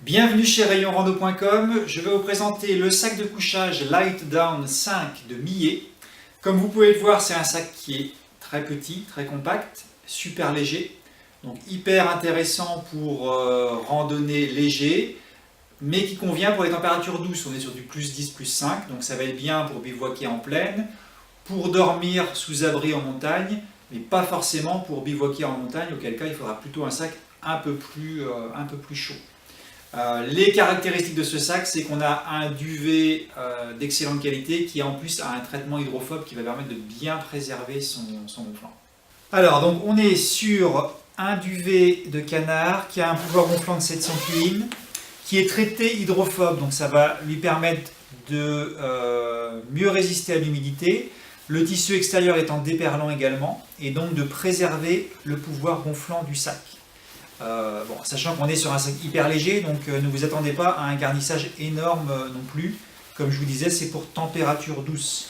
Bienvenue chez rayonrando.com, je vais vous présenter le sac de couchage Light Down 5 de Millet. Comme vous pouvez le voir, c'est un sac qui est très petit, très compact, super léger, donc hyper intéressant pour randonnée léger, mais qui convient pour les températures douces. On est sur du plus 10, plus 5, donc ça va être bien pour bivouaquer en plaine, pour dormir sous abri en montagne, mais pas forcément pour bivouaquer en montagne, auquel cas il faudra plutôt un sac un peu plus chaud. Les caractéristiques de ce sac, c'est qu'on a un duvet d'excellente qualité qui en plus a un traitement hydrophobe qui va permettre de bien préserver son gonflant. Alors donc on est sur un duvet de canard qui a un pouvoir gonflant de 700 QI, qui est traité hydrophobe, donc ça va lui permettre de mieux résister à l'humidité, le tissu extérieur étant déperlant également, et donc de préserver le pouvoir gonflant du sac. Sachant qu'on est sur un sac hyper léger, donc ne vous attendez pas à un garnissage énorme non plus. Comme je vous disais, c'est pour température douce.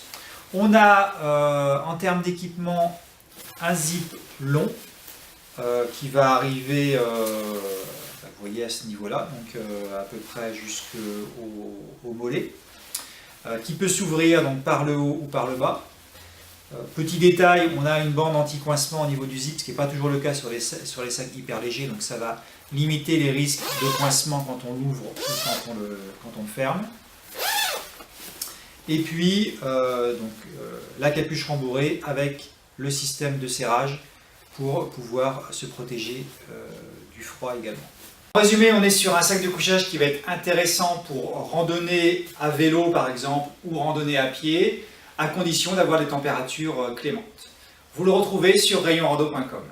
On a en termes d'équipement un zip long qui va arriver, vous voyez à ce niveau-là, donc à peu près jusqu'au mollet, qui peut s'ouvrir donc par le haut ou par le bas. Petit détail, on a une bande anti-coincement au niveau du zip, ce qui n'est pas toujours le cas sur les sacs hyper légers, donc ça va limiter les risques de coincement quand on l'ouvre ou quand on le ferme. Et puis la capuche rembourrée avec le système de serrage pour pouvoir se protéger du froid également. En résumé, on est sur un sac de couchage qui va être intéressant pour randonner à vélo par exemple ou randonner à pied, à condition d'avoir des températures clémentes. Vous le retrouvez sur rayonrando.com.